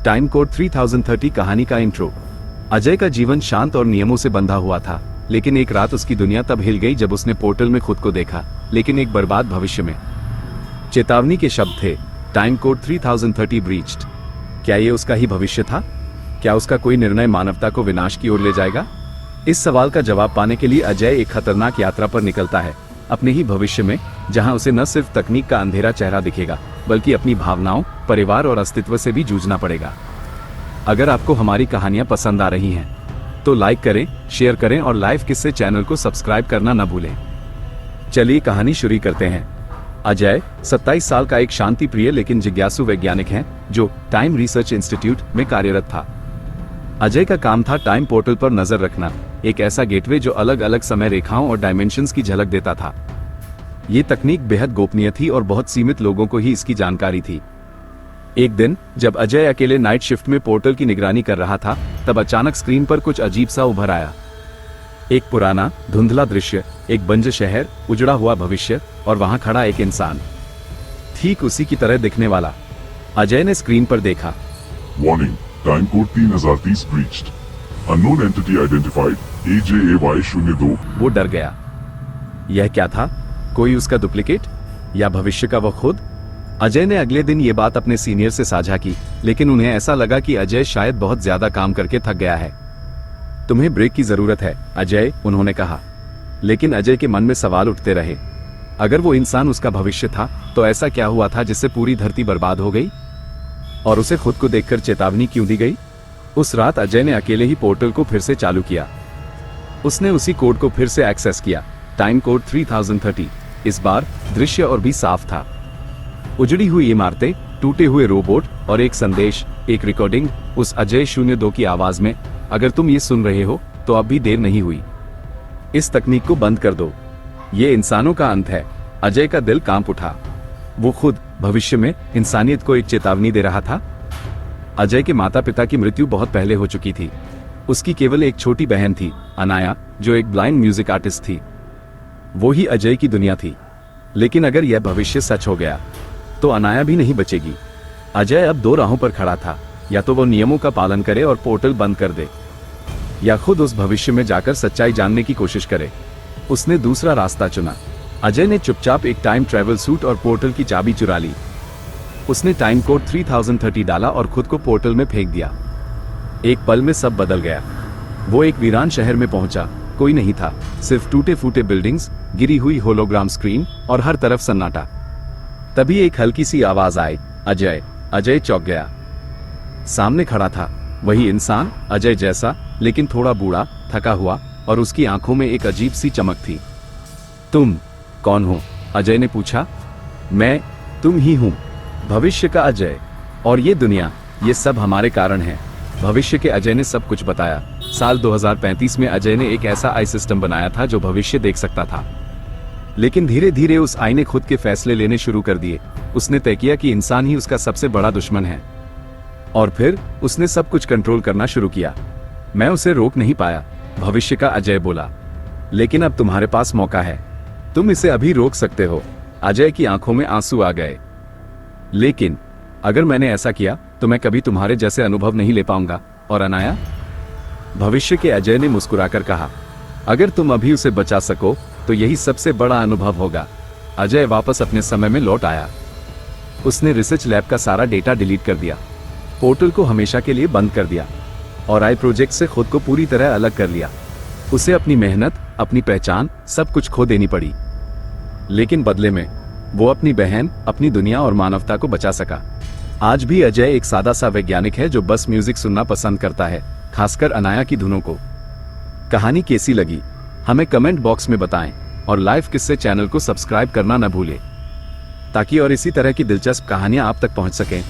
Time code 3030 कहानी का intro. Ajay का जीवन शांत और नियमों से बंधा हुआ था, लेकिन एक रात उसकी दुनिया तब हिल गई जब उसने पोर्टल में खुद को देखा, लेकिन एक बर्बाद भविष्य में। चेतावनी के शब्द थे, टाइम कोड 3030 ब्रीच्ड। क्या ये उसका ही भविष्य था? क्या उसका कोई निर्णय मानवता को विनाश की ओर ले जाएगा? इस सवाल का जवाब पाने के लिए अजय एक खतरनाक यात्रा पर निकलता है, अपने ही भविष्य में, जहां उसे न सिर्फ तकनीक का अंधेरा चेहरा दिखेगा, बल्कि अपनी भावनाओं, परिवार और अस्तित्व से भी जूझना पड़ेगा। अगर आपको हमारी कहानियां पसंद आ रही हैं, तो लाइक करें, शेयर करें और लाइव किस्से चैनल को सब्सक्राइब करना न भूलें। चलिए कहानी शुरू करते हैं। अजय 27 साल का एक शांति प्रिय लेकिन जिज्ञासु वैज्ञानिक है, जो टाइम रिसर्च इंस्टीट्यूट में कार्यरत था। अजय का काम था टाइम पोर्टल पर नजर रखना, एक ऐसा गेटवे जो अलग अलग समय रेखाओं और डायमेंशंस की झलक देता था। ये तकनीक बेहद गोपनीय थी और बहुत सीमित लोगों को ही इसकी जानकारी थी। एक दिन जब अजय अकेले नाइट शिफ्ट में पोर्टल की निगरानी कर रहा था, तब अचानक स्क्रीन पर कुछ अजीब सा उभर आया। एक पुराना धुंधला दृश्य, एक बंजर शहर, उजड़ा हुआ भविष्य, और वहां खड़ा एक इंसान, ठीक उसी की तरह दिखने वाला। अजय ने स्क्रीन पर देखा, warning, time code 3030 breached, unknown entity identified, AJAY02। वो डर गया। यह क्या था? कोई उसका डुप्लीकेट या भविष्य का वो खुद? अजय ने अगले दिन ये बात अपने सीनियर से साझा की, लेकिन उन्हें ऐसा लगा कि अजय शायद बहुत ज्यादा काम करके थक गया है। तुम्हें ब्रेक की जरूरत है अजय, उन्होंने कहा। लेकिन अजय के मन में सवाल उठते रहे। अगर वो इंसान उसका भविष्य था, तो ऐसा क्या हुआ था जिससे पूरी धरती बर्बाद हो गई? और उसे खुद को देखकर चेतावनी क्यों दी गई? उस रात अजय ने अकेले ही पोर्टल को फिर से चालू किया। उसने उसी कोड को फिर से एक्सेस किया, टाइम कोड 3030। इस बार दृश्य और भी साफ था। उजड़ी हुई इमारतें, टूटे हुए रोबोट और एक संदेश, एक रिकॉर्डिंग, उस अजय 02 की आवाज में, अगर तुम ये सुन रहे हो तो अब भी देर नहीं हुई। इस तकनीक को बंद कर दो, ये इंसानों का अंत है। अजय का दिल कांप उठा। वो खुद भविष्य में इंसानियत को एक चेतावनी दे रहा था। अजय के माता पिता की मृत्यु बहुत पहले हो चुकी थी। उसकी केवल एक छोटी बहन थी, अनाया, जो एक ब्लाइंड म्यूजिक आर्टिस्ट थी। वो ही अजय की दुनिया थी। लेकिन अगर यह भविष्य सच हो गया, तो अनाया भी नहीं बचेगी। अजय अब दो राहों पर खड़ा था, या तो वो नियमों का पालन करे और पोर्टल बंद कर दे, या खुद उस भविष्य में जाकर सच्चाई जानने की कोशिश करे। उसने दूसरा रास्ता चुना। अजय ने चुपचाप एक टाइम ट्रैवल सूट और पोर्टल की चाबी चुरा ली। उसने टाइम कोड 3030 डाला और खुद को पोर्टल में फेंक दिया। एक पल में सब बदल गया। वो एक वीरान शहर में पहुंचा। कोई नहीं था, सिर्फ टूटे फूटे बिल्डिंग्स, गिरी हुई होलोग्राम स्क्रीन और हर तरफ सन्नाटा। तभी एक हल्की सी आवाज आई, अजय। अजय चौंक गया। सामने खड़ा था वही इंसान, अजय जैसा, लेकिन थोड़ा बूढ़ा, थका हुआ, और उसकी आंखों में एक अजीब सी चमक थी। तुम कौन हो? अजय ने पूछा। मैं तुम ही हूं, भविष्य का अजय। और ये दुनिया, ये सब हमारे कारण है। भविष्य के अजय ने सब कुछ बताया। साल 2035 में अजय ने एक ऐसा आई सिस्टम बनाया था जो भविष्य देख सकता था। लेकिन धीरे धीरे उस आई ने खुद के फैसले लेने शुरू कर दिए। उसने तय किया कि इंसान ही उसका सबसे बड़ा दुश्मन है। और फिर उसने सब कुछ कंट्रोल करना शुरू किया। मैं उसे रोक नहीं पाया, भविष्य का अजय बोला। लेकिन अब तुम्हारे पास मौका है, तुम इसे अभी रोक सकते हो। अजय की आंखों में आंसू आ गए। लेकिन अगर मैंने ऐसा किया तो मैं कभी तुम्हारे जैसे अनुभव नहीं ले पाऊंगा। और अनाया? भविष्य के अजय ने मुस्कुराकर कहा, अगर तुम अभी उसे बचा सको तो यही सबसे बड़ा अनुभव होगा। अजय वापस अपने समय में लौट आया। उसने रिसर्च लैब का सारा डेटा डिलीट कर दिया, पोर्टल को हमेशा के लिए बंद कर दिया, और आई प्रोजेक्ट से खुद को पूरी तरह अलग कर लिया। उसे अपनी मेहनत, अपनी पहचान, सब कुछ खो देनी पड़ी। लेकिन बदले में वो अपनी बहन, अपनी दुनिया और मानवता को बचा सका। आज भी अजय एक सादा सा वैज्ञानिक है जो बस म्यूजिक सुनना पसंद करता है, खासकर अनाया की धुनों को। कहानी कैसी लगी हमें कमेंट बॉक्स में बताएं, और लाइव किस्से चैनल को सब्सक्राइब करना न भूलें, ताकि और इसी तरह की दिलचस्प कहानियां आप तक पहुंच सकें।